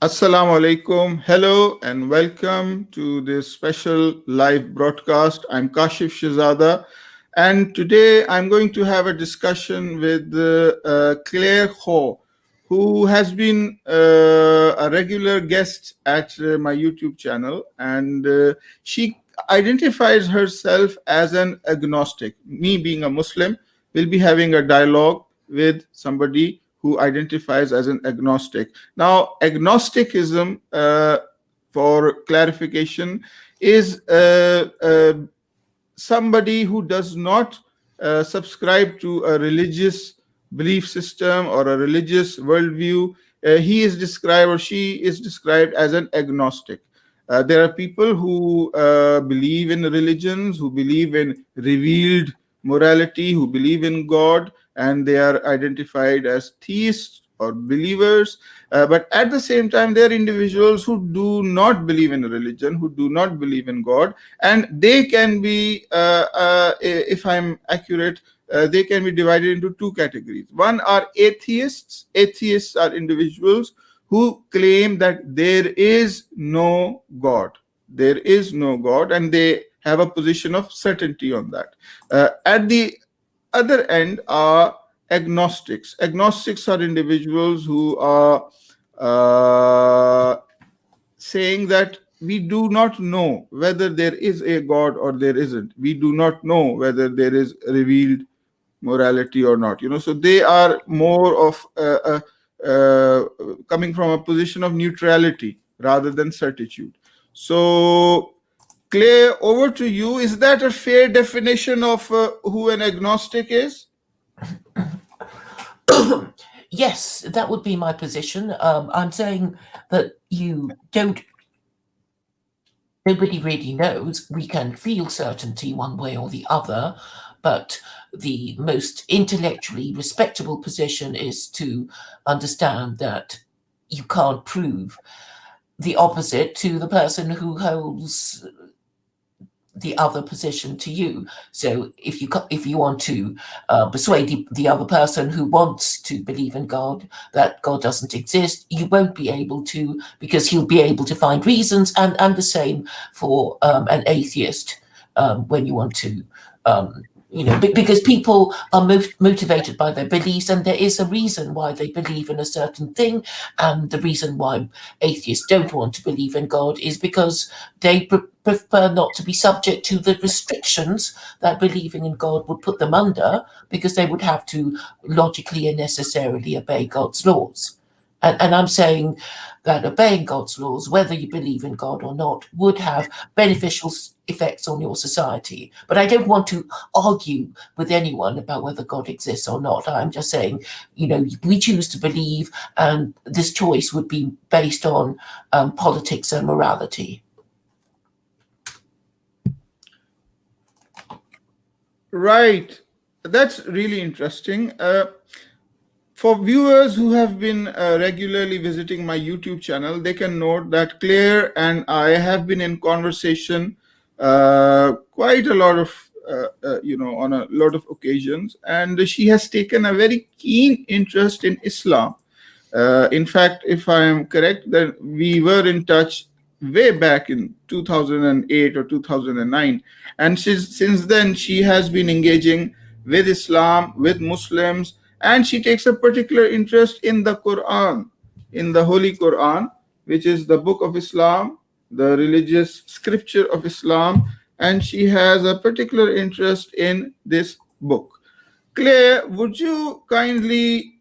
Assalamu alaikum. Hello and welcome to this special live broadcast. I'm Kashif Shahzada, and today I'm going to have a discussion with Claire Khaw, who has been a regular guest at my YouTube channel, and she identifies herself as an agnostic. Me being a Muslim, will be having a dialogue with somebody who identifies as an agnostic. Now, agnosticism, for clarification, is somebody who does not subscribe to a religious belief system or a religious worldview. He is described or she is described as an agnostic. There are people who believe in religions, who believe in revealed morality, who believe in God, and they are identified as theists or believers. But at the same time, there are individuals who do not believe in religion, who do not believe in God, and they can be, if I'm accurate, they can be divided into two categories. One are atheists. Atheists are individuals who claim that there is no God. There is no God, and they have a position of certainty on that. At the other end are agnostics. Agnostics are individuals who are saying that we do not know whether there is a God or there isn't. We do not know whether there is revealed morality or not. So they are more of coming from a position of neutrality rather than certitude. So, Claire, over to you. Is that a fair definition of who an agnostic is? Yes, that would be my position. I'm saying that nobody really knows. We can feel certainty one way or the other, but the most intellectually respectable position is to understand that you can't prove the opposite to the person who holds the other position to you. So if you want to persuade the other person who wants to believe in God that God doesn't exist, you won't be able to, because he'll be able to find reasons, and the same for an atheist when you want to. Because people are motivated by their beliefs, and there is a reason why they believe in a certain thing, and the reason why atheists don't want to believe in God is because they prefer not to be subject to the restrictions that believing in God would put them under, because they would have to logically and necessarily obey God's laws. And I'm saying that obeying God's laws, whether you believe in God or not, would have beneficial effects on your society. But I don't want to argue with anyone about whether God exists or not. I'm just saying, we choose to believe, and this choice would be based on politics and morality. Right. That's really interesting. For viewers who have been regularly visiting my YouTube channel, they can note that Claire and I have been in conversation quite a lot of, on a lot of occasions, and she has taken a very keen interest in Islam. In fact, if I am correct, that we were in touch way back in 2008 or 2009, and since then she has been engaging with Islam, with Muslims, and she takes a particular interest in the Qur'an, in the Holy Qur'an, which is the book of Islam, the religious scripture of Islam, and she has a particular interest in this book. Claire, would you kindly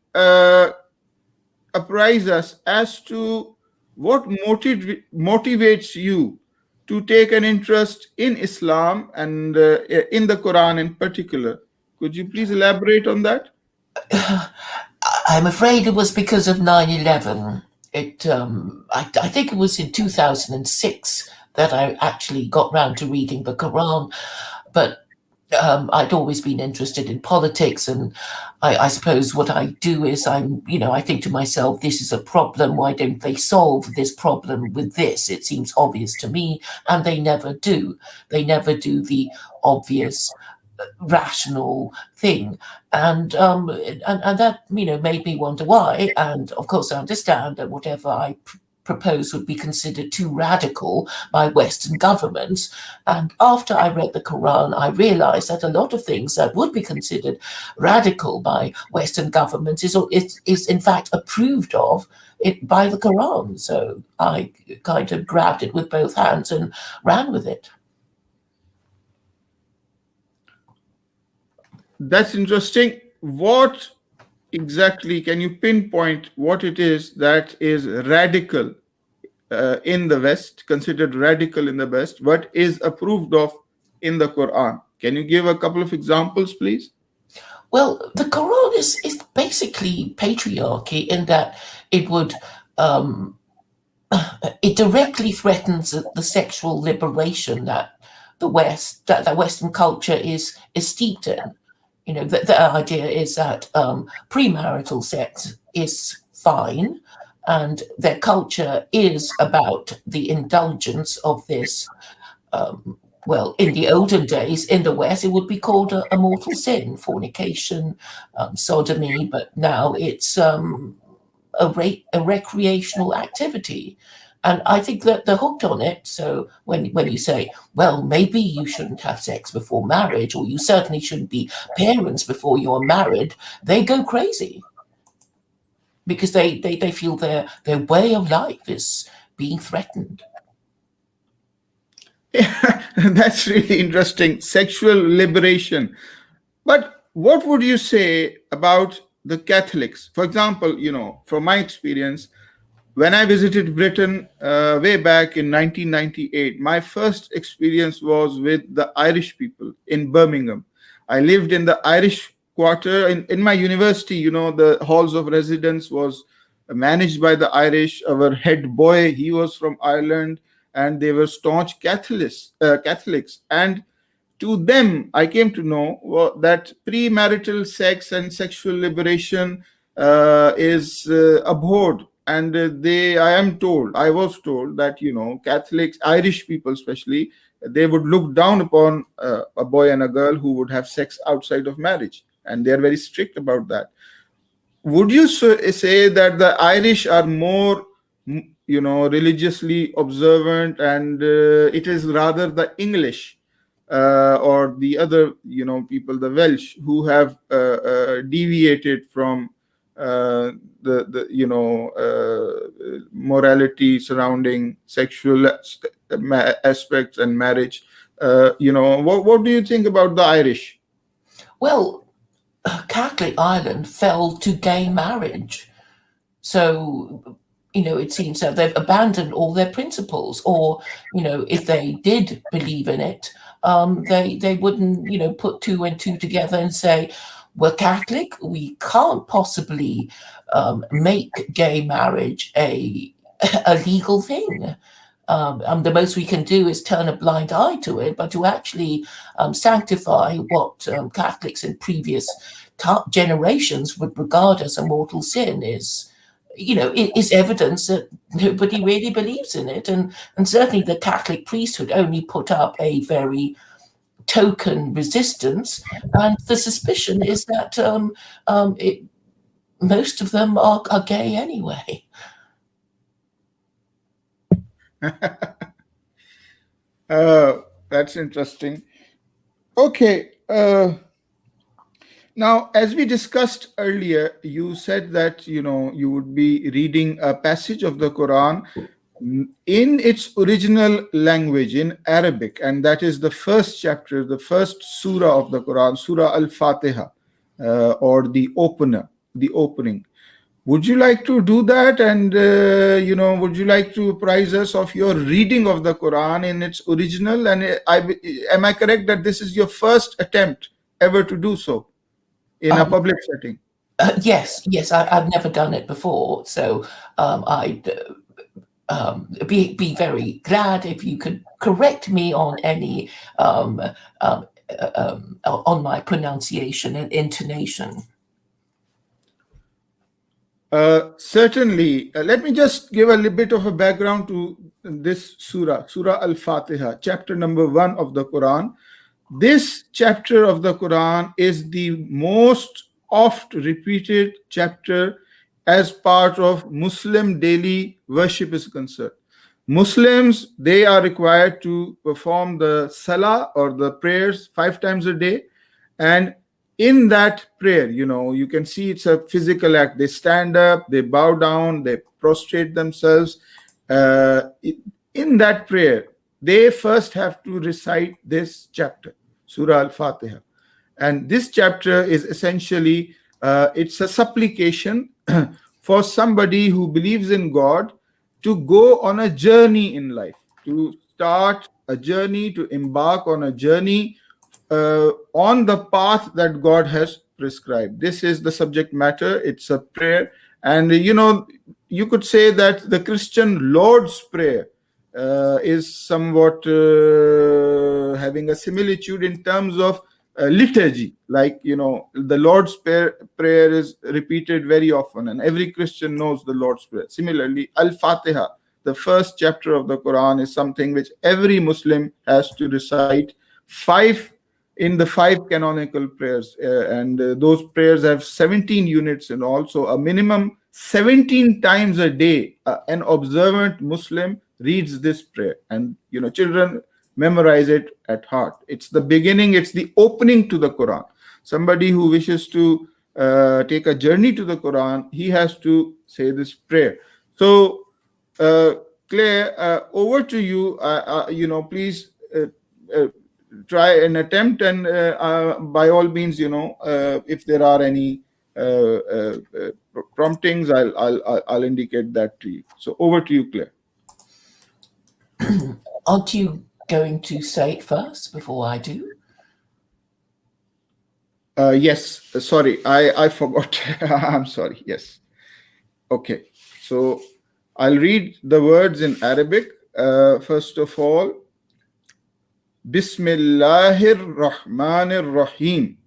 apprise us as to what motivates you to take an interest in Islam and in the Quran in particular? Could you please elaborate on that? I'm afraid it was because of 9/11. I think it was in 2006 that I actually got round to reading the Quran, but I'd always been interested in politics, and I suppose what I do is I think to myself, this is a problem. Why don't they solve this problem with this? It seems obvious to me, and they never do. They never do the obvious rational thing, and that made me wonder why. And of course I understand that whatever I proposed would be considered too radical by Western governments. And after I read the Quran, I realized that a lot of things that would be considered radical by Western governments is in fact approved of it by the Quran. So I kind of grabbed it with both hands and ran with it. That's interesting. What exactly can you pinpoint what it is that is radical in the West, considered radical in the West, what is approved of in the Quran? Can you give a couple of examples, please? Well, the Quran is basically patriarchy in that it would it directly threatens the sexual liberation that the West, that Western culture is steeped in. You know, the idea is that premarital sex is fine, and their culture is about the indulgence of this. Well, in the olden days, in the West, it would be called a mortal sin, fornication, sodomy, but now it's a recreational activity. And I think that they're hooked on it. So when you say, well, maybe you shouldn't have sex before marriage, or you certainly shouldn't be parents before you're married, they go crazy because they feel their way of life is being threatened. Yeah, that's really interesting. Sexual liberation. But what would you say about the Catholics? For example, from my experience, when I visited Britain way back in 1998, my first experience was with the Irish people in Birmingham. I lived in the Irish quarter. In my university, the halls of residence was managed by the Irish. Our head boy, he was from Ireland, and they were staunch Catholics. And to them, I came to know that premarital sex and sexual liberation is abhorred. And I was told that, Catholics, Irish people especially, they would look down upon a boy and a girl who would have sex outside of marriage. And they're very strict about that. Would you say that the Irish are more, religiously observant, and it is rather the English or the other, people, the Welsh, who have deviated from morality surrounding sexual aspects and marriage? What do you think about the Irish? Well, Catholic Ireland fell to gay marriage. So, it seems that they've abandoned all their principles, or, if they did believe in it, they wouldn't, put two and two together and say, we're Catholic, we can't possibly make gay marriage a legal thing. The most we can do is turn a blind eye to it, but to actually sanctify what Catholics in previous generations would regard as a mortal sin is evidence that nobody really believes in it. And certainly the Catholic priesthood only put up a very token resistance. And the suspicion is that most of them are gay anyway. That's interesting. Okay. Now, as we discussed earlier, you said that you would be reading a passage of the Quran in its original language, in Arabic, and that is the first chapter, the first surah of the Quran, Surah Al-Fatiha, or the opening. Would you like to do that? And, would you like to apprise us of your reading of the Quran in its original? And am I correct that this is your first attempt ever to do so in a public setting? Yes, I've never done it before. So I'd be very glad if you could correct me on any, on my pronunciation and intonation. Certainly. Let me just give a little bit of a background to this Surah Al-Fatiha, chapter number 1 of the Quran. This chapter of the Quran is the most oft repeated chapter as part of Muslim daily worship is concerned. Muslims, they are required to perform the salah or the prayers 5 times a day. And in that prayer, you can see it's a physical act. They stand up, they bow down, they prostrate themselves. In that prayer, they first have to recite this chapter, Surah Al-Fatiha. And this chapter is essentially, it's a supplication for somebody who believes in God to go on a journey in life, to start a journey, to embark on a journey on the path that God has prescribed. This is the subject matter. It's a prayer. And, you could say that the Christian Lord's Prayer is somewhat having a similitude in terms of liturgy. Like, the Lord's prayer is repeated very often, and every Christian knows the Lord's Prayer. Similarly, Al-Fatiha, the first chapter of the Quran, is something which every Muslim has to recite in the 5 canonical prayers. And those prayers have 17 units, and also a minimum 17 times a day. An observant Muslim reads this prayer, and children memorize it at heart. It's the beginning, it's the opening to the Quran. Somebody who wishes to take a journey to the Quran, he has to say this prayer. So, Claire, over to you. Please try an attempt, and by all means, if there are any promptings, I'll indicate that to you. So, over to you, Claire. Aren't you going to say it first before I do? Yes, sorry, I forgot. I'm sorry. Yes. Okay. So I'll read the words in Arabic. First of all, Bismillahir Rahmanir Rahim.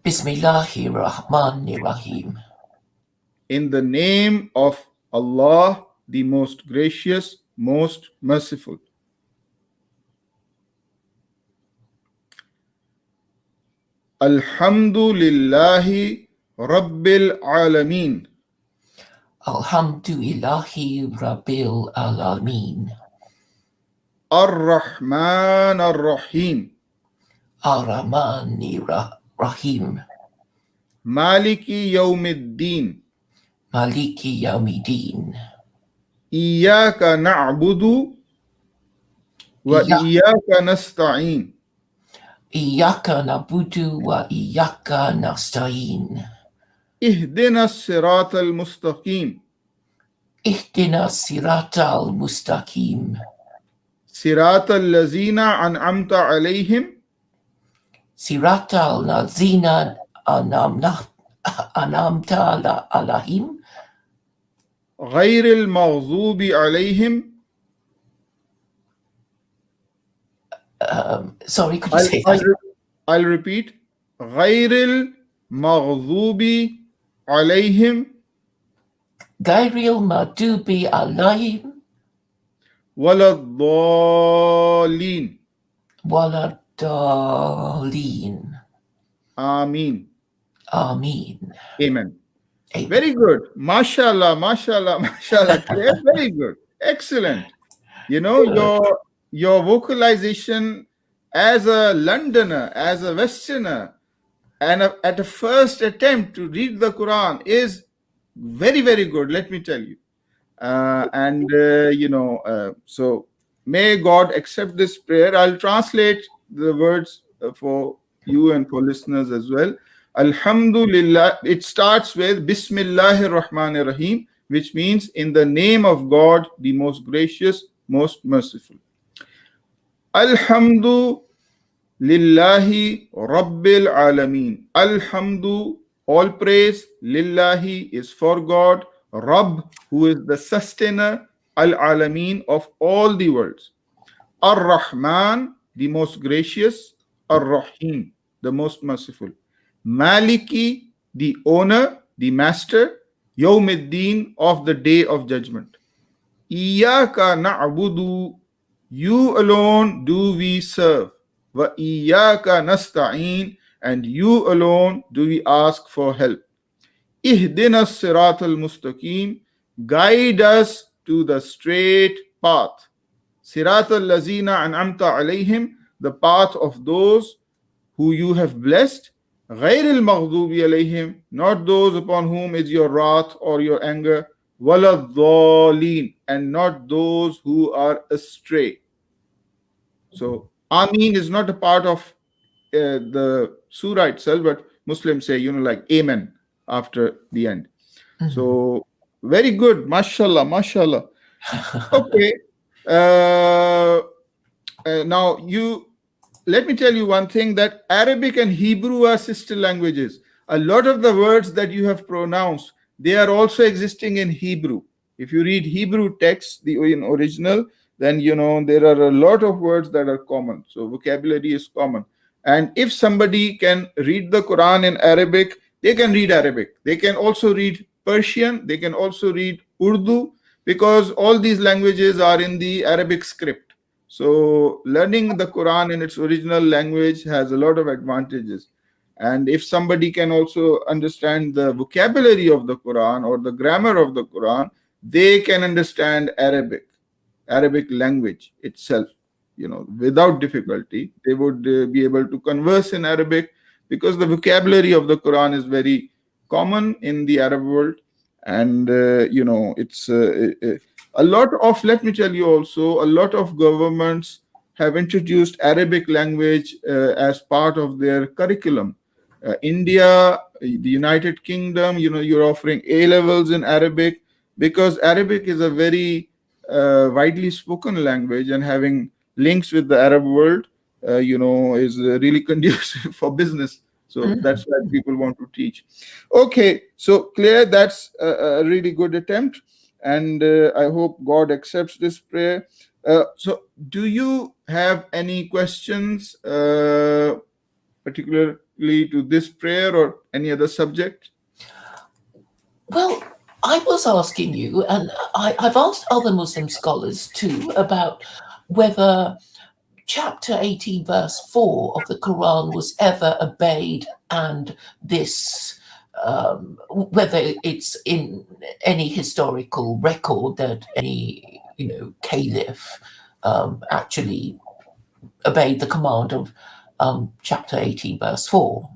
Bismillahir Rahmanir Rahim. In the name of Allah, the most gracious, most merciful. Alhamdulillahi Rabbil Alameen. Alhamdulillahi Rabbil Alameen. Ar-Rahman Ar-Rahim. Ar-Rahman Rahim. Maliki Yawmiddin. Maliki Yawmiddin. Iyaka na'budu wa iyaka nasta'in. Iyaka nabudu wa iyaka nasta'in. Ihdina as-sirata al-mustaqim. Ihdina sirata al-mustaqim. Sirata al-lazina an'amta alayhim. Sirata al-lazina an'amta alayhim. غير المغضوب عليهم. Sorry, could you say that? I'll repeat. غير المغضوب عليهم. غير المغضوب عليهم. ولا الضالين. ولا الضالين. Ameen. Amen. Amen. Very good. Mashallah, mashallah, mashallah. Very good. Excellent. Your vocalization as a Londoner, as a Westerner, and at a first attempt to read the Quran is very, very good, let me tell you. So may God accept this prayer. I'll translate the words for you and for listeners as well. Alhamdulillah, it starts with Bismillahir Rahmanir Rahim, which means in the name of God, the most gracious, most merciful. Alhamdu Lillahi Rabbil Alameen. Alhamdu, all praise, Lillahi is for God, Rabb, who is the sustainer, Al-Alameen, of all the worlds. Ar-Rahman, the most gracious, Ar-Rahim, the most merciful. Maliki, the owner, the master, Yawmiddin, of the day of judgment. Iyaka na'budu, you alone do we serve. Wa iyaka nasta'in, and you alone do we ask for help. Ihdina sirat al-mustaqim, guide us to the straight path. Sirat al-lazina an'amta alayhim, the path of those who you have blessed. غير المغضوب عليهم, not those upon whom is your wrath or your anger. ولا الضالين, and not those who are astray. So Ameen is not a part of the surah itself, but Muslims say, like Amen after the end. So very good, mashallah, mashallah. Okay. Now let me tell you one thing, that Arabic and Hebrew are sister languages. A lot of the words that you have pronounced, they are also existing in Hebrew. If you read Hebrew text, the original, then there are a lot of words that are common. So vocabulary is common. And if somebody can read the Quran in Arabic, they can read Arabic. They can also read Persian. They can also read Urdu, because all these languages are in the Arabic script. So learning the Quran in its original language has a lot of advantages. And if somebody can also understand the vocabulary of the Quran or the grammar of the Quran, they can understand Arabic language itself, without difficulty. They would be able to converse in Arabic, because the vocabulary of the Quran is very common in the Arab world. And it's a lot of, let me tell you also, a lot of governments have introduced Arabic language as part of their curriculum. India, the United Kingdom, you're offering A levels in Arabic, because Arabic is a very widely spoken language, and having links with the Arab world, is really conducive for business. So that's why people want to teach. Okay, so Claire, that's a really good attempt, and I hope God accepts this prayer. So do you have any questions, particularly to this prayer or any other subject? Well, I was asking you, and I've asked other Muslim scholars too, about whether chapter 18, verse 4 of the Quran was ever obeyed, and this, whether it's in any historical record that any, caliph actually obeyed the command of chapter 18, verse 4.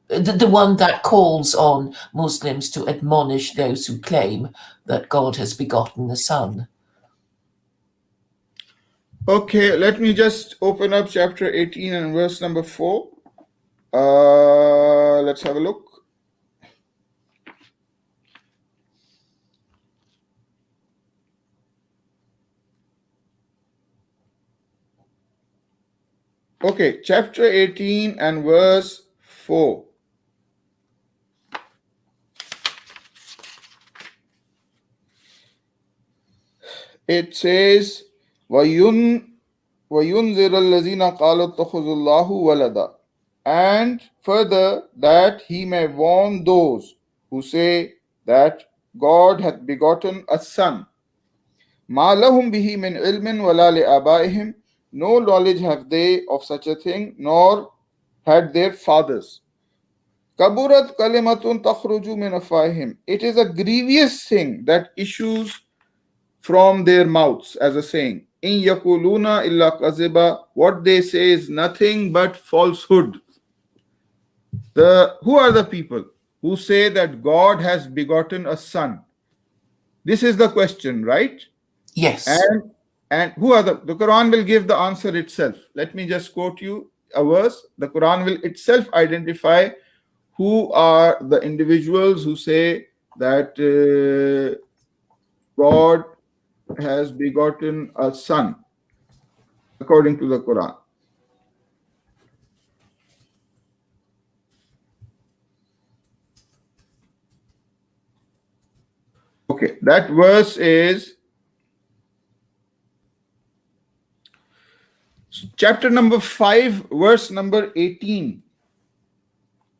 The one that calls on Muslims to admonish those who claim that God has begotten the Son. Okay, let me just open up chapter 18 and verse number 4. Let's have a look. Okay, chapter 18 and verse 4. It says, وَيُنْذِرَ الَّذِينَ قَالُوا اتَّخَذُوا اللَّهُ وَلَدًا, and further that he may warn those who say that God hath begotten a son. مَا لَهُمْ بِهِ مِنْ عِلْمٍ وَلَا لِآبَائِهِمْ, no knowledge have they of such a thing, nor had their fathers. كَبُرَتْ كَلِمَةٌ تَخْرُجُ مِنْ أَفْوَاهِهِمْ, it is a grievous thing that issues from their mouths as a saying. In yakuluna illa kaziba, what they say is nothing but falsehood. Who are the people who say that God has begotten a son? This is the question, right? Yes. And who are the Quran will give the answer itself. Let me just quote you a verse. The Quran will itself identify who are the individuals who say that God has begotten a son, according to the Quran. Okay, that verse is chapter number 5, verse number 18.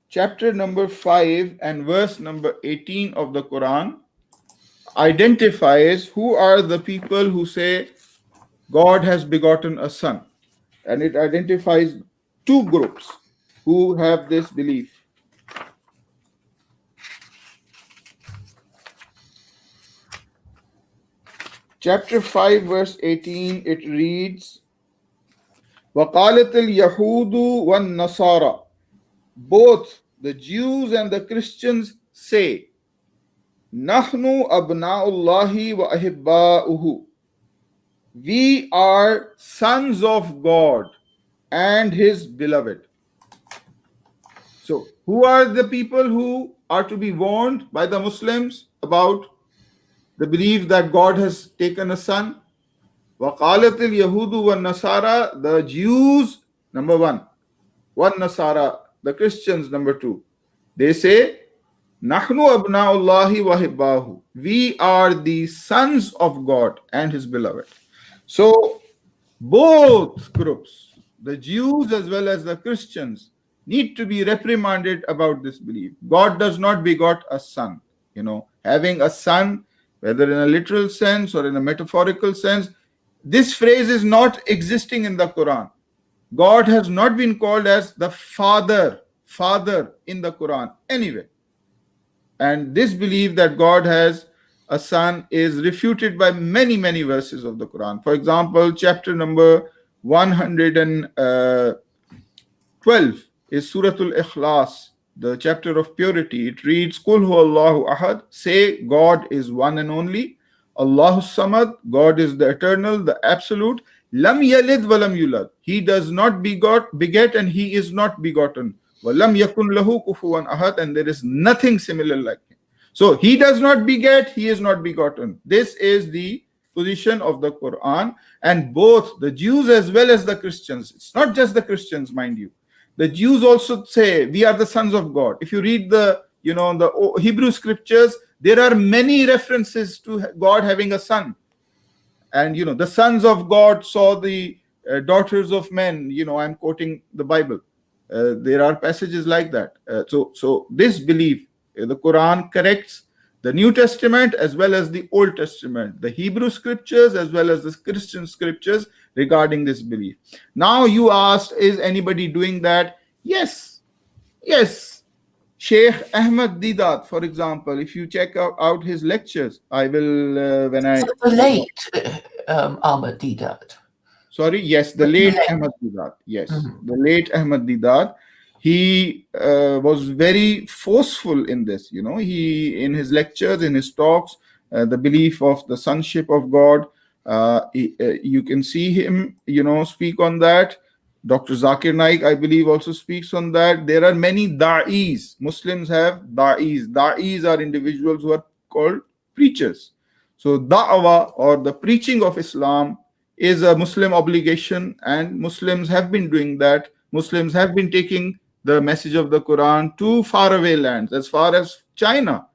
Chapter number 5 and verse number 18 of the Quran identifies who are the people who say God has begotten a son. And it identifies two groups who have this belief. Chapter 5, verse 18, it reads, وَقَالَتِ الْيَهُودُ وَالنَّصَارَى. Both the Jews and the Christians say, نَحْنُ أَبْنَاءُ اللَّهِ وَأَحِبَّاؤُهُ. We are sons of God and His beloved. So, who are the people who are to be warned by the Muslims about the belief that God has taken a son? وَقَالَتِ الْيَهُودُ وَالنَّصَارَى. The Jews, number one. وَالنَّصَارَى, the Christians, number two. They say, نَحْنُ أَبْنَاءُ اللَّهِ وَأَحِبَّاؤُهُ. We are the sons of God and His beloved. So, both groups, the Jews as well as the Christians, need to be reprimanded about this belief. God does not begot a son. Having a son, whether in a literal sense or in a metaphorical sense, this phrase is not existing in the Quran. God has not been called as the father in the Quran anyway. And this belief that God has a son is refuted by many, many verses of the Quran. For example, chapter number 112 is Suratul Ikhlas, the chapter of purity. It reads, Qul huwallahu ahad. Say, God is one and only. Allahu samad. God is the eternal, the absolute. Lam yalid wa lam yulad. He does not beget, and He is not begotten. Wa lam yakun lahu kufuwan ahad. And there is nothing similar like Him. So He does not beget, He is not begotten. This is the position of the Quran, and both the Jews as well as the Christians. It's not just the Christians, mind you. The Jews also say we are the sons of God. If you read the Hebrew scriptures, there are many references to God having a son. And the sons of God saw the daughters of men. I'm quoting the Bible. There are passages like that. So this belief, the Quran corrects the New Testament as well as the Old Testament, the Hebrew scriptures as well as the Christian scriptures regarding this belief. Now you asked, is anybody doing that? Yes. Sheikh Ahmad Didat, for example, if you check out his lectures, I will, The late Ahmad Didat. Sorry, yes, the late Ahmad Didat. Yes, the late Ahmad Didat. He was very forceful in this. He, in his lectures, in his talks, the belief of the sonship of God, you can see him, speak on that. Dr. Zakir Naik, I believe, also speaks on that. There are many da'is. Muslims have da'is. Da'is are individuals who are called preachers. So da'wah, or the preaching of Islam, is a Muslim obligation, and Muslims have been doing that. Muslims have been taking the message of the Quran to faraway lands, as far as China,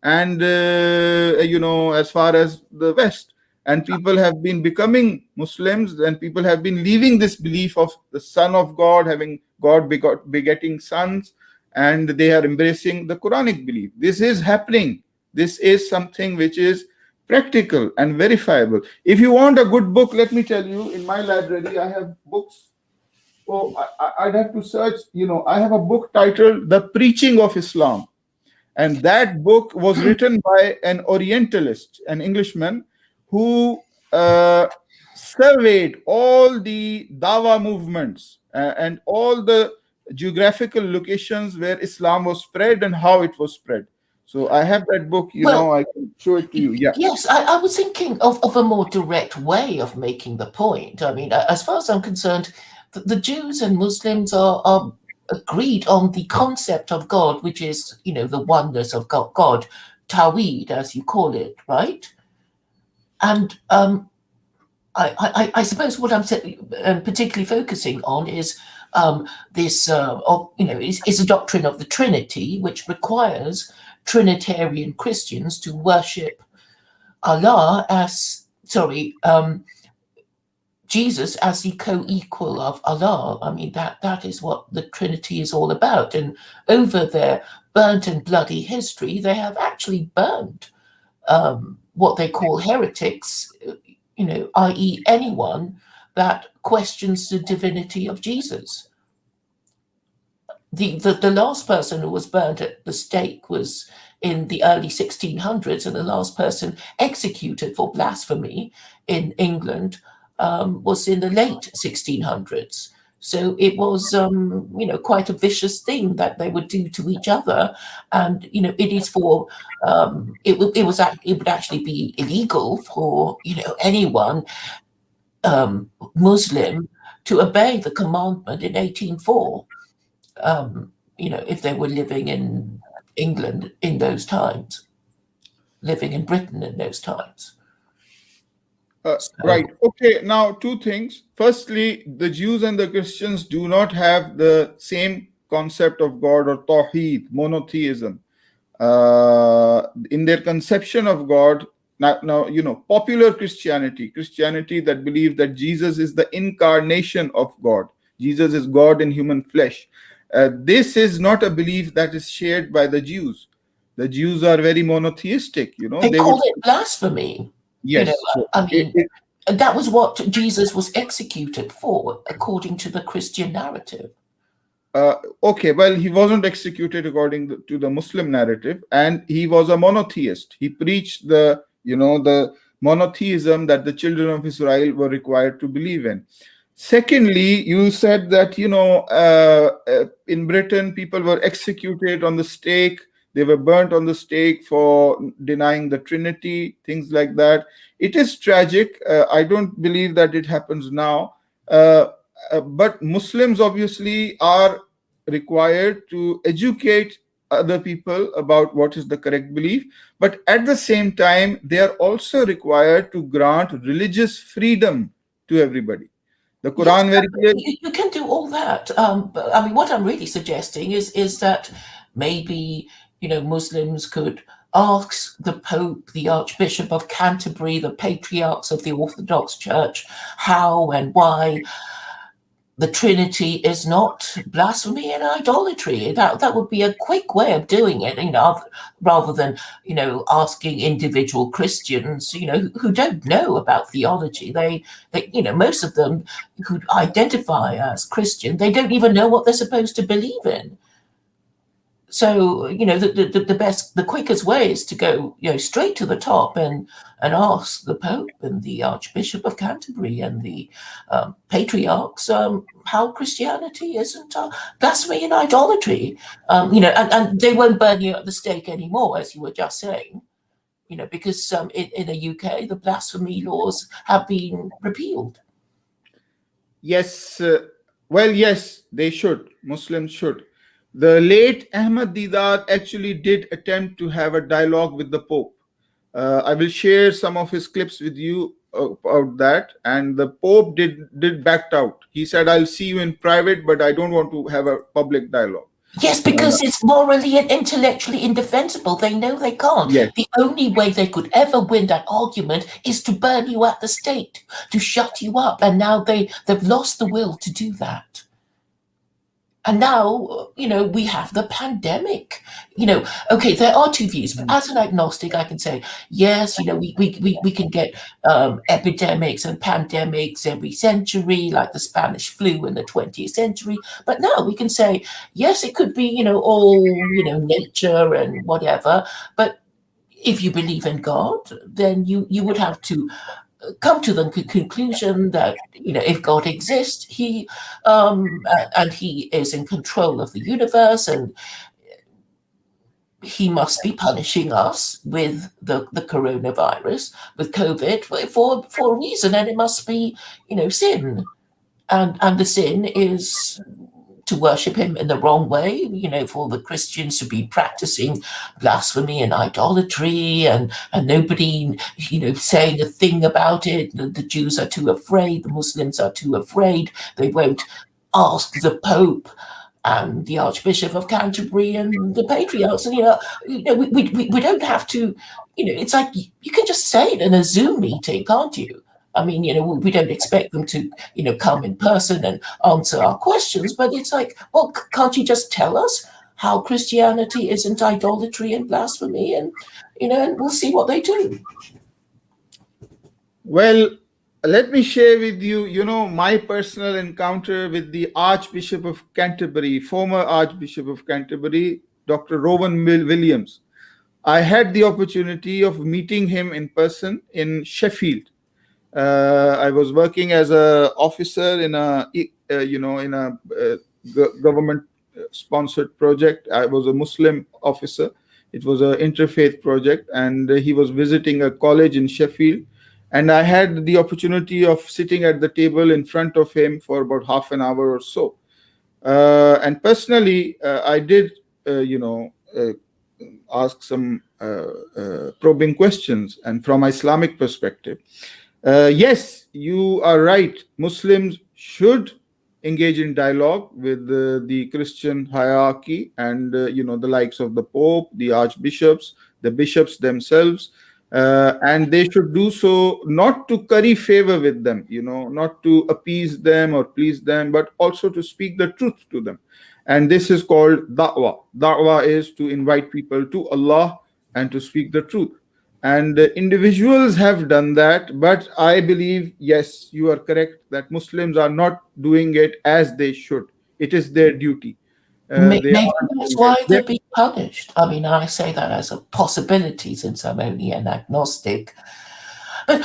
and as far as the West. And people have been becoming Muslims, and people have been leaving this belief of the Son of God, having God begetting sons, and they are embracing the Quranic belief. This is happening. This is something which is practical and verifiable. If you want a good book, let me tell you, in my library, I have books. Oh, I'd have to search. I have a book titled The Preaching of Islam. And that book was written by an Orientalist, an Englishman, who surveyed all the Dawa movements and all the geographical locations where Islam was spread and how it was spread. So I have that book, I can show it to you. Yeah. Yes, I was thinking of a more direct way of making the point. I mean, as far as I'm concerned, the Jews and Muslims are agreed on the concept of God, which is, the oneness of God, Tawhid, as you call it, right? And I suppose what I'm particularly focusing on is this, is a doctrine of the Trinity, which requires Trinitarian Christians to worship Allah Jesus as the co-equal of Allah. I mean, that is what the Trinity is all about. And over their burnt and bloody history, they have actually burned what they call heretics, i.e. anyone that questions the divinity of Jesus. the last person who was burned at the stake was in the early 1600s, and the last person executed for blasphemy in England was in the late 1600s. So it was, quite a vicious thing that they would do to each other, and it is for it would actually be illegal for anyone Muslim to obey the commandment in 1804. If they were living in England in those times, living in Britain in those times. Right. Okay. Now, two things. Firstly, the Jews and the Christians do not have the same concept of God or Tawheed, monotheism. In their conception of God, now, popular Christianity that believes that Jesus is the incarnation of God. Jesus is God in human flesh. This is not a belief that is shared by the Jews. The Jews are very monotheistic. They call it blasphemy. Yes. That was what Jesus was executed for, according to the Christian narrative. Okay, well, he wasn't executed according to the Muslim narrative, and he was a monotheist. He preached the monotheism that the children of Israel were required to believe in. Secondly, you said that in Britain people were executed on the stake. They were burnt on the stake for denying the Trinity, things like that. It is tragic. I don't believe that it happens now. But Muslims obviously are required to educate other people about what is the correct belief. But at the same time, they are also required to grant religious freedom to everybody. The Quran very clearly. You can do all that. But I mean, what I'm really suggesting is that maybe Muslims could ask the Pope, the Archbishop of Canterbury, the patriarchs of the Orthodox Church, how and why the Trinity is not blasphemy and idolatry. That would be a quick way of doing it, rather than asking individual Christians, who don't know about theology. They most of them who identify as Christian, they don't even know what they're supposed to believe in. So the quickest way is to go straight to the top and ask the Pope and the Archbishop of Canterbury and the patriarchs how Christianity isn't blasphemy and idolatry. And they won't burn you at the stake anymore, as you were just saying. Because in the UK the blasphemy laws have been repealed. Yes. Well, yes, they should. Muslims should. The late Ahmad Didat actually did attempt to have a dialogue with the Pope. I will share some of his clips with you about that. And the Pope did backed out. He said, "I'll see you in private, but I don't want to have a public dialogue." Yes, because it's morally and intellectually indefensible. They know they can't. Yes. The only way they could ever win that argument is to burn you at the stake, to shut you up. And now they've lost the will to do that. And now, we have the pandemic. Okay, there are two views. But as an agnostic, I can say, yes, we can get epidemics and pandemics every century, like the Spanish flu in the 20th century. But now we can say, yes, it could be, all, nature and whatever. But if you believe in God, then you would have to come to the conclusion that if God exists, he and he is in control of the universe, and he must be punishing us with the coronavirus, with COVID, for a reason, and it must be sin, and the sin is to worship him in the wrong way, for the Christians to be practicing blasphemy and idolatry, and nobody, saying a thing about it. The Jews are too afraid, the Muslims are too afraid, they won't ask the Pope and the Archbishop of Canterbury and the patriarchs. And we don't have to, it's like you can just say it in a Zoom meeting, can't you? I mean, we don't expect them to, come in person and answer our questions, but it's like, well, can't you just tell us how Christianity isn't idolatry and blasphemy, and, and we'll see what they do. Well, let me share with you, my personal encounter with the Archbishop of Canterbury, former Archbishop of Canterbury, Dr. Rowan Williams. I had the opportunity of meeting him in person in Sheffield. I was working as a officer in a government sponsored project. I was a Muslim officer. It was an interfaith project, and he was visiting a college in Sheffield. And I had the opportunity of sitting at the table in front of him for about half an hour or so. And personally, I did, ask some probing questions, and from Islamic perspective. Yes, you are right. Muslims should engage in dialogue with the Christian hierarchy and the likes of the Pope, the archbishops, the bishops themselves, and they should do so not to curry favor with them, not to appease them or please them, but also to speak the truth to them. And this is called da'wah. Da'wah is to invite people to Allah and to speak the truth. And individuals have done that, but I believe, yes, you are correct that Muslims are not doing it as they should. It is their duty. They Maybe are that's doing why it. they're being punished. I mean, I say that as a possibility since I'm only an agnostic. But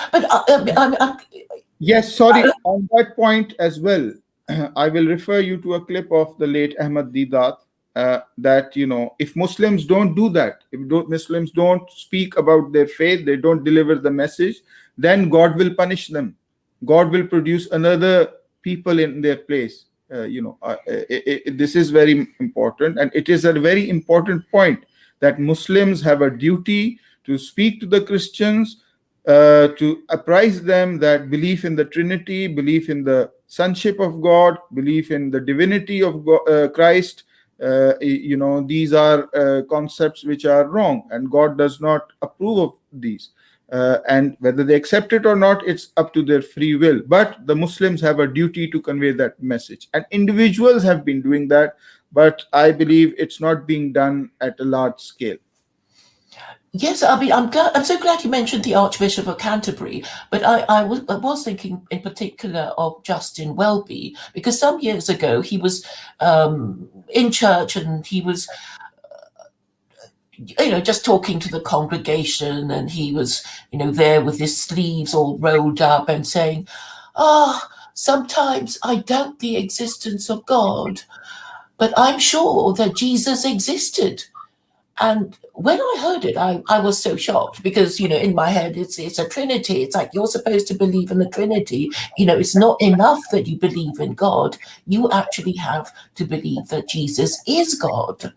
Yes, sorry, on that point as well, I will refer you to a clip of the late Ahmad Didat, that, if Muslims don't do that, if Muslims don't speak about their faith, they don't deliver the message, then God will punish them. God will produce another people in their place. This is very important, and it is a very important point that Muslims have a duty to speak to the Christians, to apprise them that belief in the Trinity, belief in the sonship of God, belief in the divinity of God, Christ, these are concepts which are wrong, and God does not approve of these. And whether they accept it or not, it's up to their free will. But the Muslims have a duty to convey that message, and individuals have been doing that. But I believe it's not being done at a large scale. yes, I mean, I'm so glad you mentioned the Archbishop of Canterbury, but I was thinking in particular of Justin Welby, because some years ago he was in church and he was, just talking to the congregation, and he was, there with his sleeves all rolled up and saying, "Ah, sometimes I doubt the existence of God, but I'm sure that Jesus existed." And when I heard it, I was so shocked because, in my head, it's a Trinity. It's like you're supposed to believe in the Trinity. It's not enough that you believe in God. You actually have to believe that Jesus is God.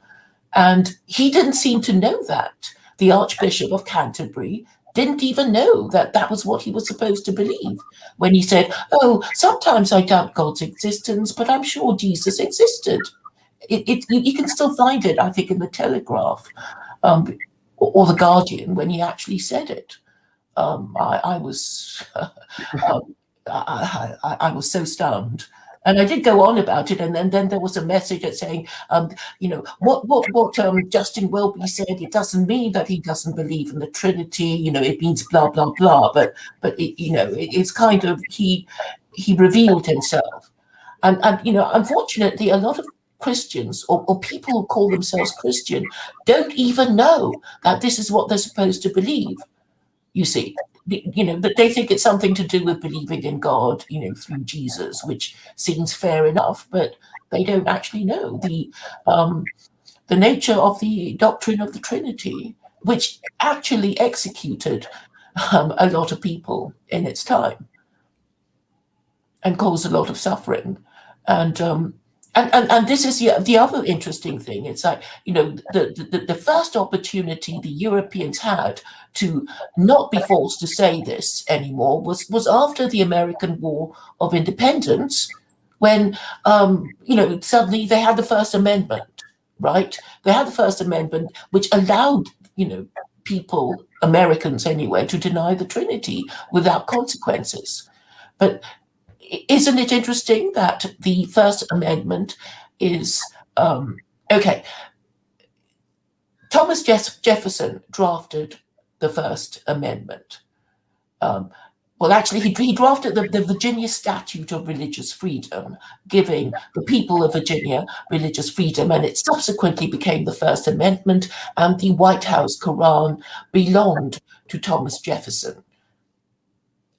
And he didn't seem to know that. The Archbishop of Canterbury didn't even know that that was what he was supposed to believe when he said, "Oh, sometimes I doubt God's existence, but I'm sure Jesus existed." You can still find it, I think, in the Telegraph, or the Guardian when he actually said it. I was I was so stunned, and I did go on about it, and then there was a message that saying, what Justin Welby said. It doesn't mean that he doesn't believe in the Trinity. It means blah blah blah. But it's kind of he revealed himself, and unfortunately, a lot of Christians or people who call themselves Christian don't even know that this is what they're supposed to believe. You see, that they think it's something to do with believing in God, through Jesus, which seems fair enough, but they don't actually know the nature of the doctrine of the Trinity, which actually executed a lot of people in its time and caused a lot of suffering. And this is the other interesting thing. It's like, the first opportunity the Europeans had to not be forced to say this anymore was after the American War of Independence, when suddenly they had the First Amendment, right? They had the First Amendment, which allowed people, Americans anyway, to deny the Trinity without consequences. But isn't it interesting that the First Amendment is okay? Thomas Jefferson drafted the First Amendment. Well, actually, he drafted the Virginia Statute of Religious Freedom, giving the people of Virginia religious freedom, and it subsequently became the First Amendment, and the White House Quran belonged to Thomas Jefferson.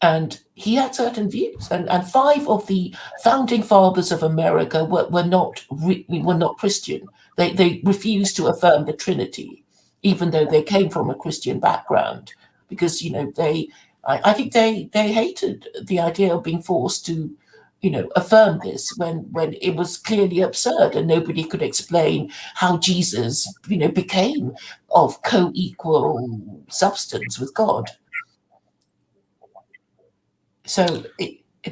And he had certain views, and 5 of the founding fathers of America were not Christian. They refused to affirm the Trinity, even though they came from a Christian background, because I think they hated the idea of being forced to affirm this when it was clearly absurd, and nobody could explain how Jesus became of co-equal substance with God. So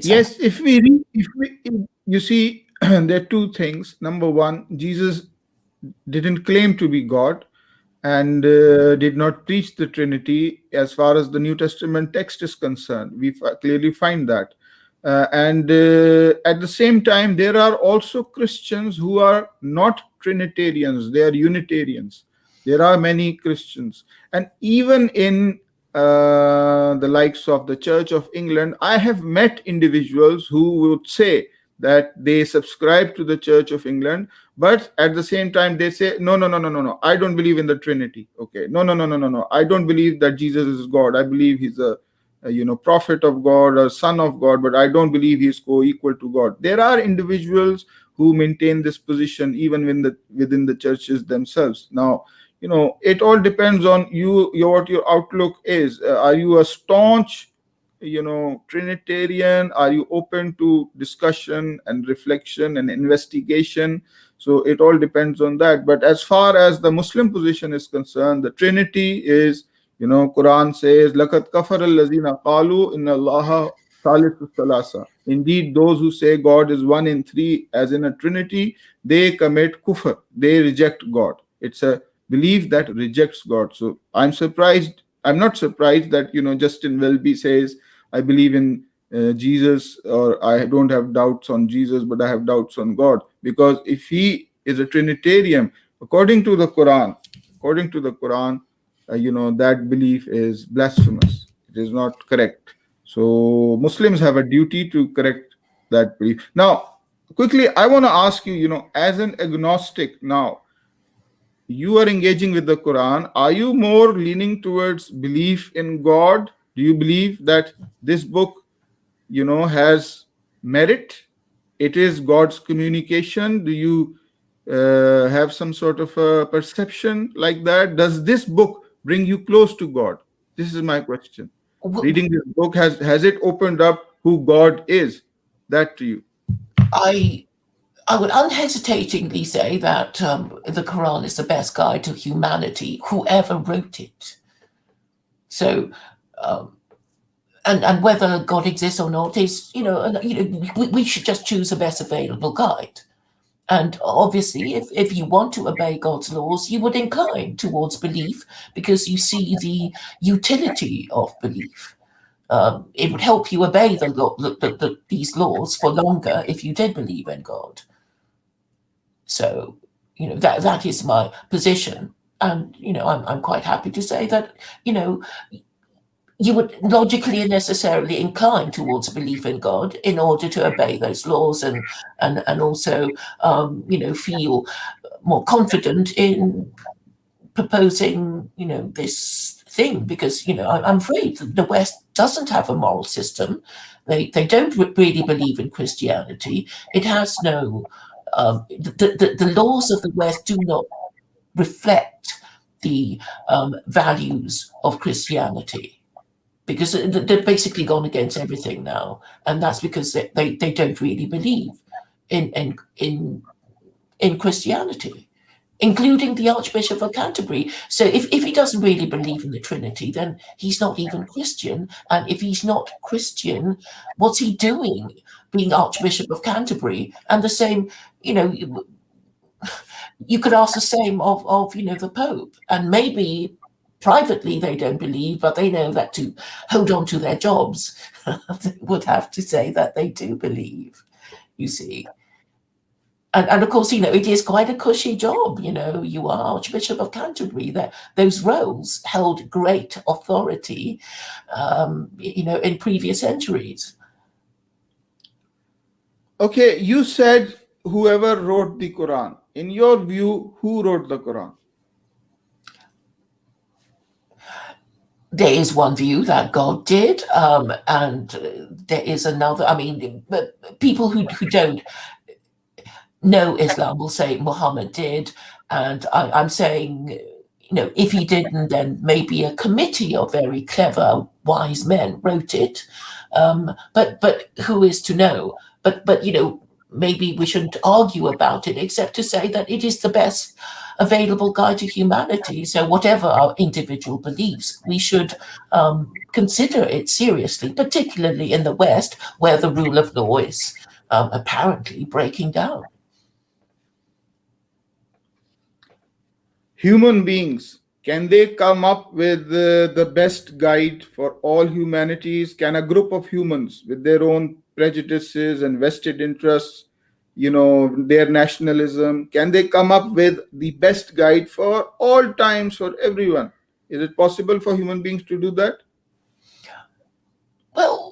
yes, you see, there are two things. Number one, Jesus didn't claim to be God, and did not preach the Trinity as far as the New Testament text is concerned. We clearly find that. And at the same time, there are also Christians who are not Trinitarians, they are Unitarians. There are many Christians. And even in the likes of the Church of England, I have met individuals who would say that they subscribe to the Church of England, but at the same time they say, no, I don't believe in the Trinity. Okay, no, I don't believe that Jesus is God. I believe he's a prophet of God or son of God, but I don't believe he's co-equal to God. There are individuals who maintain this position even within the churches themselves. Now, it all depends on what your outlook is. Are you a staunch Trinitarian? Are you open to discussion and reflection and investigation? So it all depends on that. But as far as the Muslim position is concerned, the Trinity is, Quran says, لَقَدْ كَفَرَ الَّذِينَ قَالُوا إِنَّ اللَّهَ ثَالِثُ الثَّلَاثَةِ. Indeed, those who say God is one in three, as in a Trinity, they commit kufr. They reject God. It's a belief that rejects God. So I'm not surprised that Justin Welby says, I believe in Jesus, or I don't have doubts on Jesus, but I have doubts on God. Because if he is a Trinitarian, according to the Quran, that belief is blasphemous. It is not correct. So Muslims have a duty to correct that belief. Now, quickly, I want to ask you, as an agnostic now, you are engaging with the Quran. Are you more leaning towards belief in God? Do you believe that this book, has merit? It is God's communication? Do you have some sort of a perception like that? Does this book bring you close to God? This is my question. Reading this book, has it opened up who God is? That to you. I would unhesitatingly say that the Quran is the best guide to humanity, whoever wrote it. So, and whether God exists or not is, we should just choose the best available guide. And obviously, if you want to obey God's laws, you would incline towards belief because you see the utility of belief. It would help you obey these laws for longer if you did believe in God. So, that is my position. And, I'm quite happy to say that, you would logically and necessarily incline towards belief in God in order to obey those laws and also, feel more confident in proposing, this thing, because, I'm afraid the West doesn't have a moral system. They don't really believe in Christianity. It has no, the laws of the West do not reflect the values of Christianity, because they've basically gone against everything now, and that's because they don't really believe in Christianity, including the Archbishop of Canterbury. So if he doesn't really believe in the Trinity, then he's not even Christian. And if he's not Christian, what's he doing being Archbishop of Canterbury? And the same, you could ask the same of the Pope. And maybe privately they don't believe, but they know that to hold on to their jobs, they would have to say that they do believe, you see. And of course, it is quite a cushy job. You are Archbishop of Canterbury. That those roles held great authority, in previous centuries. Okay, you said whoever wrote the Quran. In your view, who wrote the Quran? There is one view that God did, and there is another. I mean, but people who don't know Islam will say Muhammad did, and I'm saying, if he didn't, then maybe a committee of very clever, wise men wrote it. But who is to know? But maybe we shouldn't argue about it, except to say that it is the best available guide to humanity. So whatever our individual beliefs, we should consider it seriously, particularly in the West, where the rule of law is apparently breaking down. Human beings, can they come up with the best guide for all humanities? Can a group of humans with their own prejudices and vested interests, their nationalism, can they come up with the best guide for all times for everyone? Is it possible for human beings to do that? Well,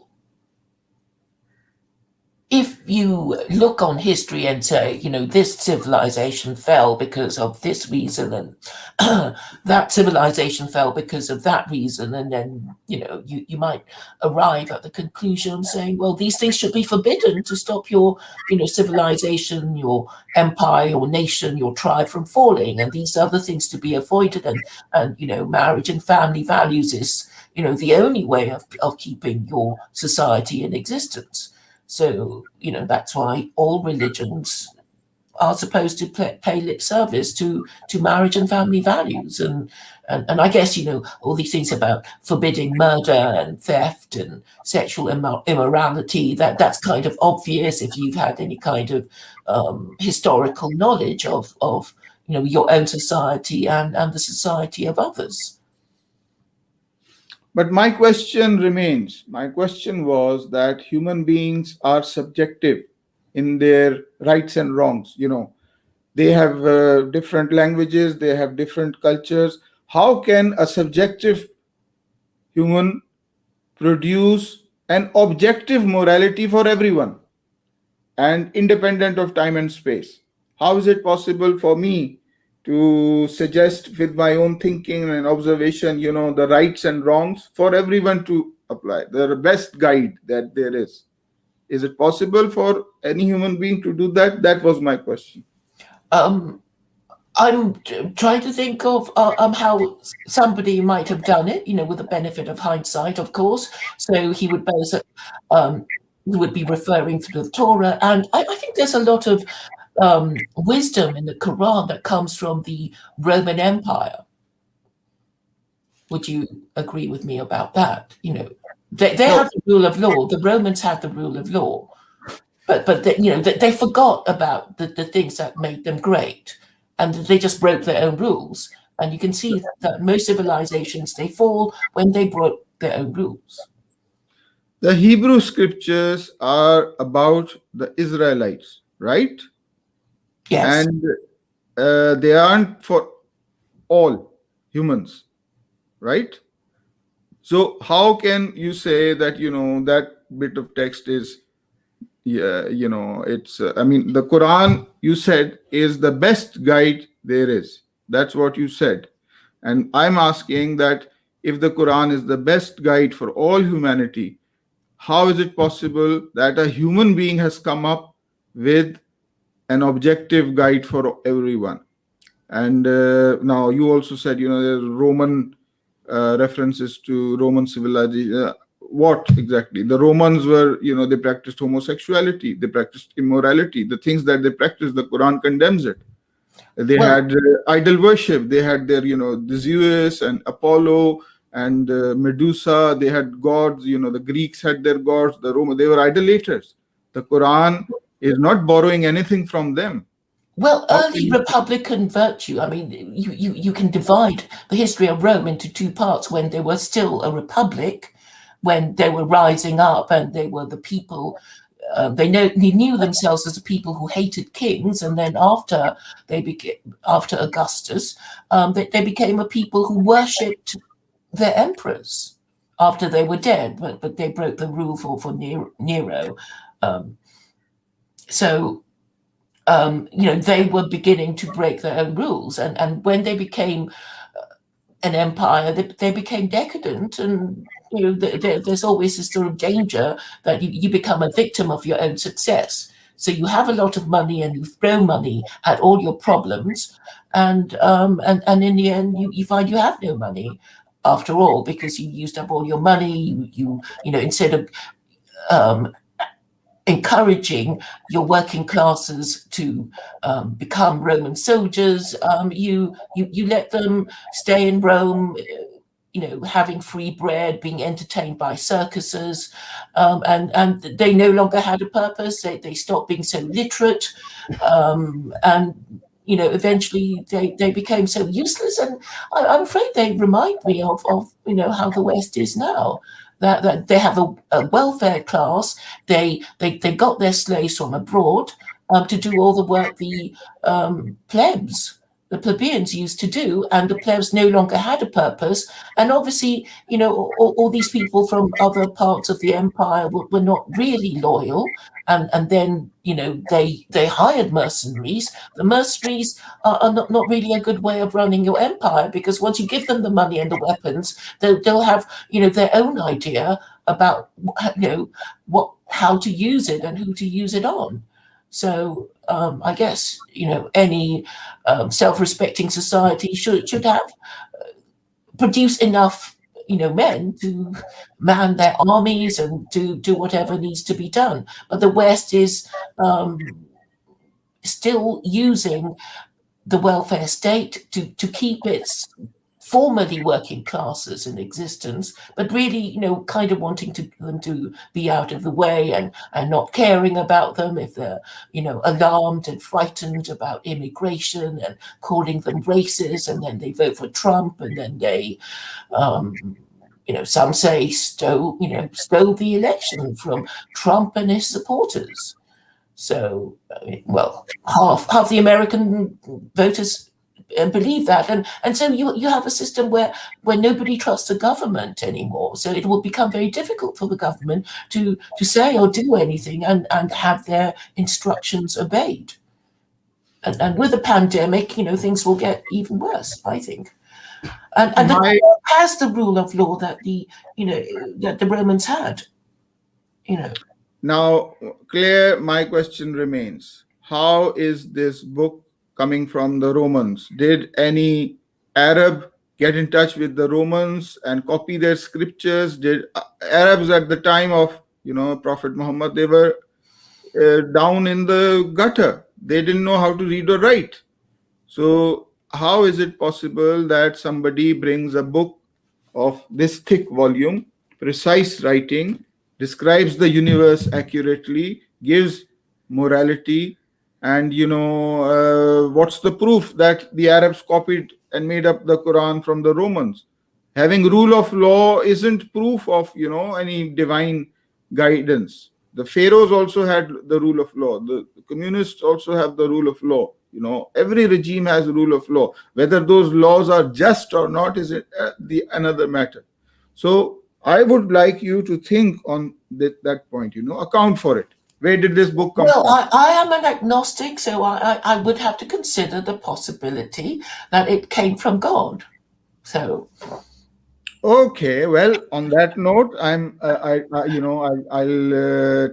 if you look on history and say, this civilization fell because of this reason, and that civilization fell because of that reason, and then, you might arrive at the conclusion saying, well, these things should be forbidden to stop your, civilization, your empire, your nation, your tribe from falling, and these other things to be avoided, and marriage and family values is, the only way of keeping your society in existence. So, that's why all religions are supposed to pay lip service to marriage and family values. And I guess, all these things about forbidding murder and theft and sexual immorality, that's kind of obvious if you've had any kind of historical knowledge of your own society and the society of others. But my question remains. My question was that human beings are subjective in their rights and wrongs. They have different languages, they have different cultures. How can a subjective human produce an objective morality for everyone and independent of time and space? How is it possible for me to suggest with my own thinking and observation, the rights and wrongs for everyone to apply, the best guide that there is? Is it possible for any human being to do that? That was my question. I'm trying to think of how somebody might have done it, with the benefit of hindsight, of course. So he would he would be referring to the Torah, and I think there's a lot of wisdom in the Quran that comes from the Roman Empire. Would you agree with me about that? They had the rule of law. The Romans had the rule of law, but they forgot about the things that made them great, and they just broke their own rules. And you can see that most civilizations, they fall when they broke their own rules. The Hebrew scriptures are about the Israelites, right? Yes. And they aren't for all humans, right? So how can you say that, that bit of text is, it's, the Quran, you said, is the best guide there is. That's what you said. And I'm asking that if the Quran is the best guide for all humanity, how is it possible that a human being has come up with an objective guide for everyone? And now you also said, there's Roman references to Roman civilization. What exactly? The Romans were, they practiced homosexuality, they practiced immorality. The things that they practiced, the Quran condemns it. They had idol worship. They had their, the Zeus and Apollo and Medusa. They had gods. The Greeks had their gods. The Romans, they were idolaters. The Quran is not borrowing anything from them. Well, early Republican virtue, you can divide the history of Rome into two parts: when they were still a republic, when they were rising up and they were the people they knew themselves as a people who hated kings, and then after Augustus, they became a people who worshipped their emperors after they were dead, but they broke the rule for Nero. So they were beginning to break their own rules, and when they became an empire, they became decadent, and there's always this sort of danger that you become a victim of your own success. So you have a lot of money and you throw money at all your problems, and in the end you find you have no money after all, because you used up all your money. You instead of encouraging your working classes to become Roman soldiers, you let them stay in Rome, having free bread, being entertained by circuses, and they no longer had a purpose. They stopped being so literate, and eventually they became so useless. And I'm afraid they remind me of how the West is now. That they have a welfare class. They got their slaves from abroad to do all the work the plebeians used to do, and the plebs no longer had a purpose. And obviously, all these people from other parts of the empire were not really loyal. And then, they hired mercenaries. The mercenaries are not really a good way of running your empire, because once you give them the money and the weapons, they'll have, their own idea about, how to use it and who to use it on. So I guess, any self-respecting society should have produce enough men to man their armies and to do whatever needs to be done. But the West is still using the welfare state to keep its formerly working classes in existence, but really, kind of wanting them to be out of the way and not caring about them if they're, alarmed and frightened about immigration, and calling them racist, and then they vote for Trump, and then they, some say stole the election from Trump and his supporters. So, half the American voters believe that, and so you have a system where nobody trusts the government anymore. So it will become very difficult for the government to say or do anything and have their instructions obeyed. And with the pandemic, things will get even worse, I think. And the court has the rule of law that that the Romans had. Now, Claire, my question remains: how is this book coming from the Romans? Did any Arab get in touch with the Romans and copy their scriptures? Did Arabs at the time of Prophet Muhammad, they were down in the gutter? They didn't know how to read or write. So how is it possible that somebody brings a book of this thick volume, precise writing, describes the universe accurately, gives morality, and what's the proof that the Arabs copied and made up the Quran from the Romans? Having rule of law isn't proof of any divine guidance. The pharaohs also had the rule of law. The communists also have the rule of law. Every regime has a rule of law. Whether those laws are just or not is another matter. So I would like you to think on that point, account for it. Where did this book come from? Well, I am an agnostic, so I would have to consider the possibility that it came from God. So. Okay, well, on that note, I'll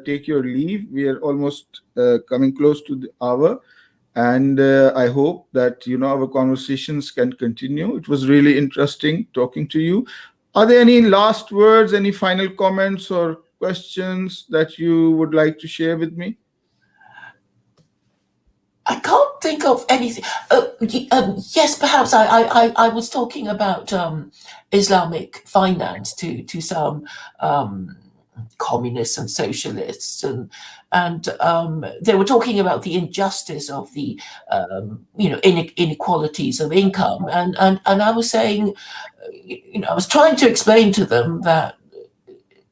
take your leave. We are almost coming close to the hour, and I hope that our conversations can continue. It was really interesting talking to you. Are there any last words, any final comments or questions that you would like to share with me? I can't think of anything. Yes, perhaps I was talking about Islamic finance to some communists and socialists, and they were talking about the injustice of the inequalities of income, and I was saying, I was trying to explain to them that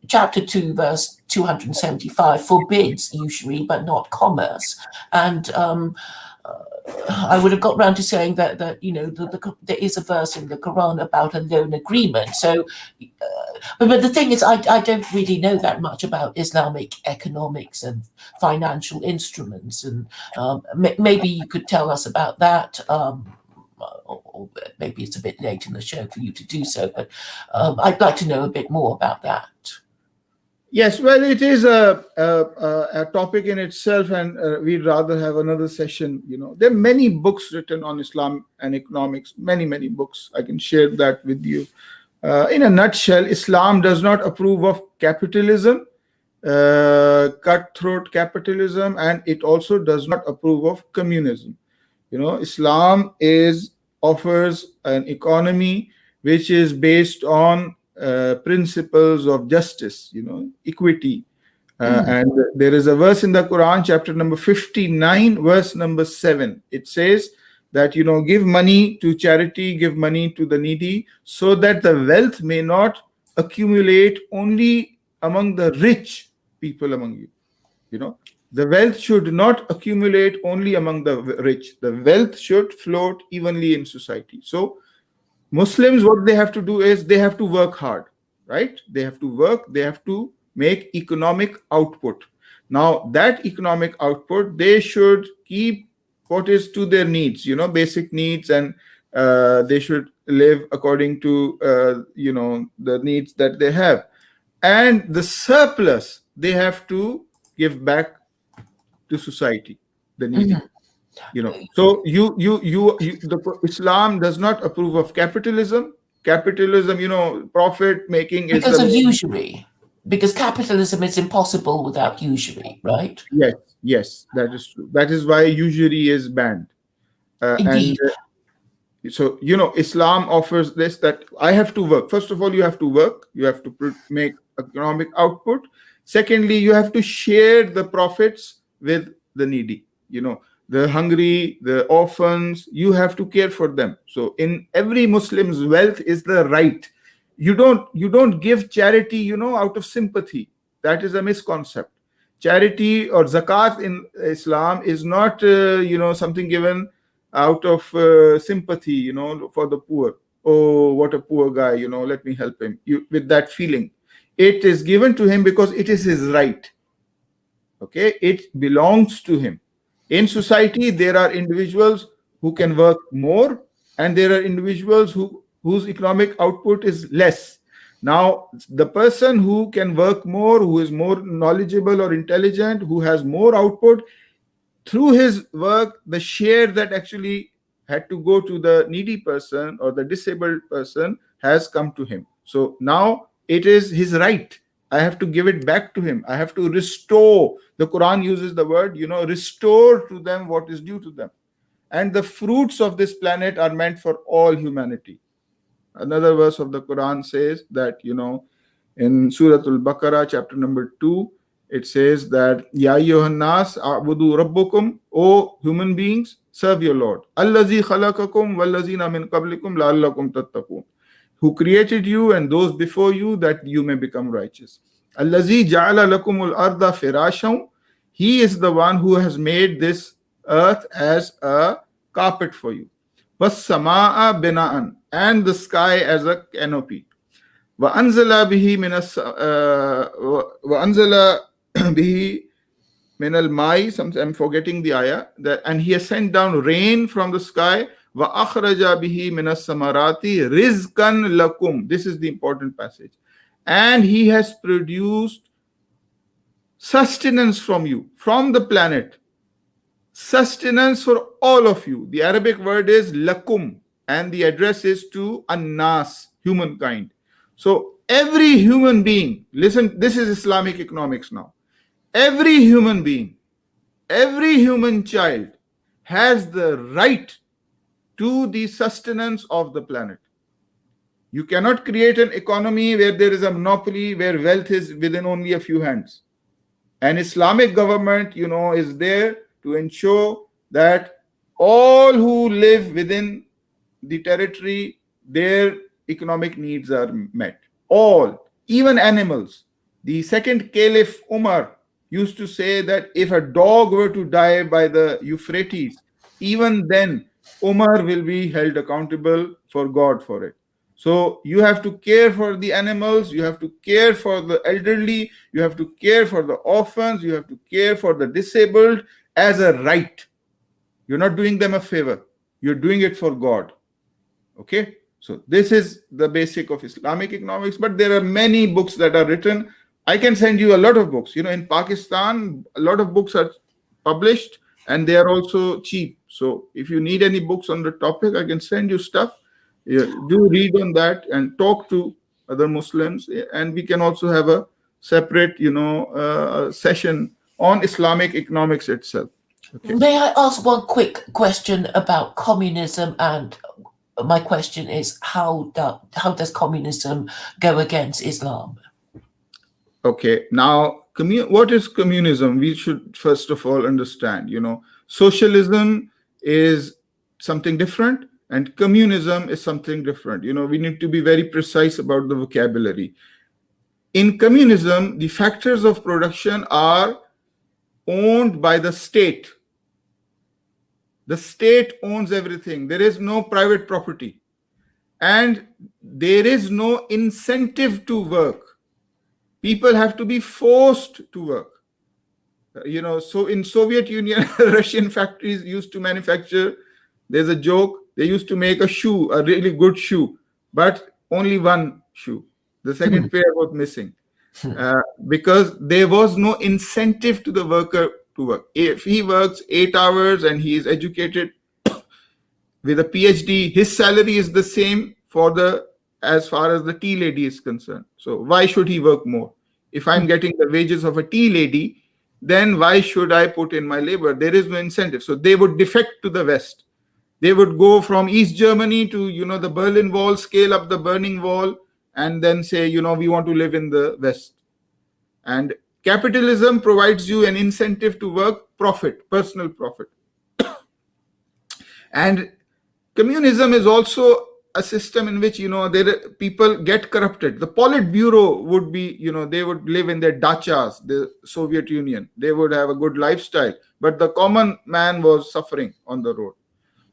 chapter 2 verse 275 forbids usury but not commerce. And I would have got round to saying that there is a verse in the Quran about a loan agreement. So, but the thing is, I don't really know that much about Islamic economics and financial instruments, and maybe you could tell us about that. Or maybe it's a bit late in the show for you to do so, but I'd like to know a bit more about that. Yes, well, it is a topic in itself, and we'd rather have another session. There are many books written on Islam and economics, many books. I can share that with you. In a nutshell, Islam does not approve of capitalism, cutthroat capitalism, and it also does not approve of communism. Islam offers an economy which is based on principles of justice, equity. And there is a verse in the Quran, chapter number 59, verse number 7. It says that, give money to charity, give money to the needy, so that the wealth may not accumulate only among the rich people among you. The wealth should not accumulate only among the rich. The wealth should float evenly in society. So Muslims, what they have to do is they have to work hard, right? They have to work, they have to make economic output. Now, that economic output, they should keep what is to their needs, basic needs, and they should live according to, the needs that they have. And the surplus, they have to give back to society, the needy. So Islam does not approve of capitalism. Capitalism, profit making is because of usury. Because capitalism is impossible without usury, right? Yes, that is true. That is why usury is banned. Indeed. So Islam offers this, that I have to work. First of all, you have to work. You have to make economic output. Secondly, you have to share the profits with the needy. The hungry, the orphans, you have to care for them. So in every Muslim's wealth is the right. You don't give charity, out of sympathy. That is a misconcept. Charity or zakat in Islam is not, something given out of sympathy, for the poor. Oh, what a poor guy, let me help him. With that feeling. It is given to him because it is his right. Okay, it belongs to him. In society, there are individuals who can work more, and there are individuals whose economic output is less. Now, the person who can work more, who is more knowledgeable or intelligent, who has more output, through his work, the share that actually had to go to the needy person or the disabled person has come to him. So now it is his right. I have to give it back to him. I have to restore. The Quran uses the word, restore to them what is due to them. And the fruits of this planet are meant for all humanity. Another verse of the Quran says that, in Surah Al-Baqarah, chapter number 2, it says that, Ya ayyuhan nas a'budu rabbukum, O human beings, serve your Lord. Allazi khalaqakum wallazina min qablikum la'allakum tattaqun. Who created you and those before you, that you may become righteous. Allazi ja'ala lakumul arda firashan. He is the one who has made this earth as a carpet for you. Was samaa bina'an, and the sky as a canopy. Wa anzala bihi min al-mai. I'm forgetting the ayah. And he has sent down rain from the sky. Wa akhraja bihi min as-samarati rizqan lakum. This is the important passage. And he has produced sustenance from you, from the planet. Sustenance for all of you. The Arabic word is lakum, and the address is to annas, humankind. So every human being, listen, this is Islamic economics now. Every human being, every human child has the right to the sustenance of the planet. You cannot create an economy where there is a monopoly, where wealth is within only a few hands. An Islamic government, is there to ensure that all who live within the territory, their economic needs are met. All, even animals. The second Caliph Umar used to say that if a dog were to die by the Euphrates, even then Umar will be held accountable for God for it. So you have to care for the animals, you have to care for the elderly, you have to care for the orphans, you have to care for the disabled as a right. You're not doing them a favor, you're doing it for God. Okay, so this is the basic of Islamic economics, but there are many books that are written. I can send you a lot of books. In Pakistan, a lot of books are published and they are also cheap. So if you need any books on the topic, I can send you stuff. Do read on that and talk to other Muslims, and we can also have a separate, session on Islamic economics itself. Okay. May I ask one quick question about communism? And my question is, how does communism go against Islam? Okay, now what is communism? We should first of all understand, socialism is something different and communism is something different. We need to be very precise about the vocabulary. In communism, the factors of production are owned by the state. The state owns everything. There is no private property. And there is no incentive to work. People have to be forced to work. So in Soviet Union, Russian factories used to manufacture, there's a joke, they used to make a shoe, a really good shoe, but only one shoe. The second pair was missing because there was no incentive to the worker to work. If he works 8 hours and he is educated with a PhD, his salary is the same as far as the tea lady is concerned. So why should he work more? If I'm getting the wages of a tea lady, then why should I put in my labor? There is no incentive. So they would defect to the West. They would go from East Germany to, the Berlin Wall, scale up the Burning Wall, and then say, we want to live in the West. And capitalism provides you an incentive to work, profit, personal profit. And communism is also a system in which, people get corrupted. The Politburo would be, they would live in their dachas, the Soviet Union. They would have a good lifestyle, but the common man was suffering on the road.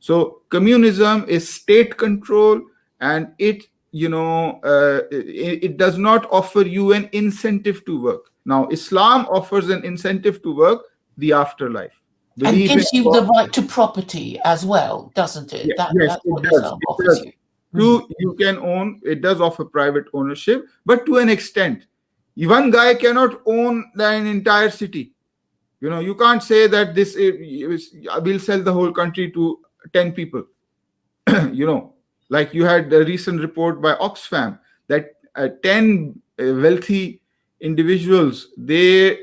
So communism is state control, and it does not offer you an incentive to work. Now, Islam offers an incentive to work, the afterlife. And gives you the right to property as well, doesn't it? Yes, That's what Islam offers you. You can own, it does offer private ownership, but to an extent. One guy cannot own an entire city. You can't say that we'll sell the whole country to 10 people. Like you had a recent report by Oxfam that 10 wealthy individuals, their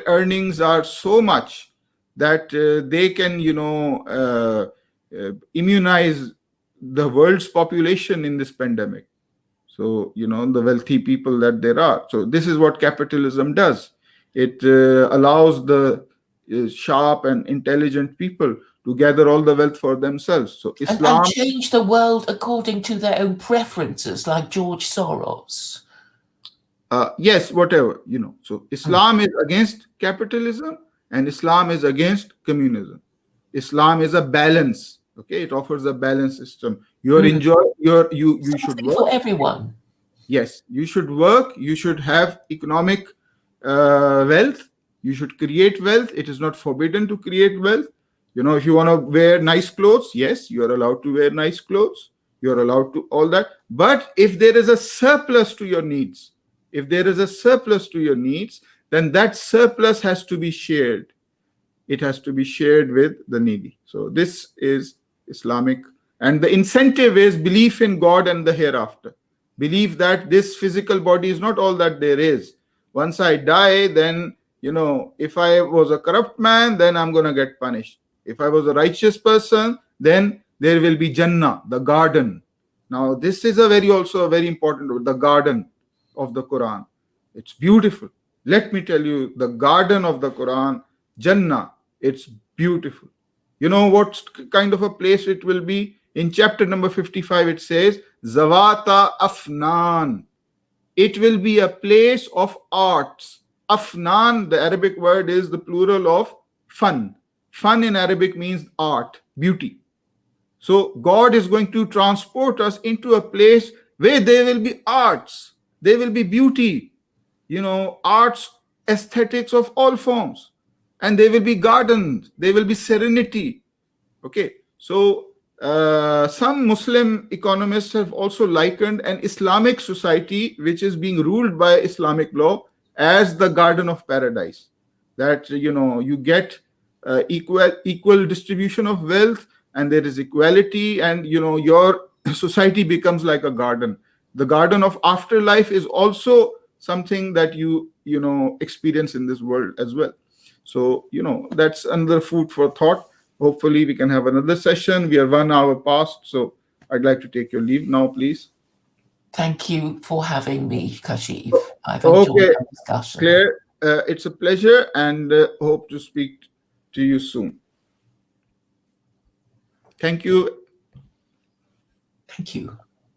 earnings are so much that they can, immunize the world's population in this pandemic. So, the wealthy people that there are. So this is what capitalism does. It allows the sharp and intelligent people to gather all the wealth for themselves. So Islam and change the world according to their own preferences, like George Soros. Yes, whatever, So Islam is against capitalism and Islam is against communism. Islam is a balance. Okay, it offers a balance system. You should work for everyone. Yes, you should work. You should have economic wealth. You should create wealth. It is not forbidden to create wealth. If you want to wear nice clothes, yes, you are allowed to wear nice clothes. You are allowed to all that. But if there is a surplus to your needs, then that surplus has to be shared. It has to be shared with the needy. So this is Islamic. And the incentive is belief in God and the hereafter. Believe that this physical body is not all that there is. Once I die, then, if I was a corrupt man, then I'm going to get punished. If I was a righteous person, then there will be Jannah, the garden. Now, this is also a very important word, the garden of the Quran. It's beautiful. Let me tell you, the garden of the Quran, Jannah, it's beautiful. You know what kind of a place it will be? In chapter number 55, it says, Zawata Afnan. It will be a place of arts. Afnan, the Arabic word, is the plural of fun. Fun in Arabic means art, beauty. So God is going to transport us into a place where there will be arts, there will be beauty, arts, aesthetics of all forms, and there will be gardens, there will be serenity. Okay, so some Muslim economists have also likened an Islamic society which is being ruled by Islamic law as the garden of paradise. That you get equal distribution of wealth, and there is equality, and your society becomes like a garden. The garden of afterlife is also something that you experience in this world as well. So that's another food for thought. Hopefully we can have another session. We are 1 hour past, so I'd like to take your leave now, please. Thank you for having me, Kashif. I've enjoyed Okay, our discussion. Claire, it's a pleasure, and hope to speak to you soon. Thank you. Thank you.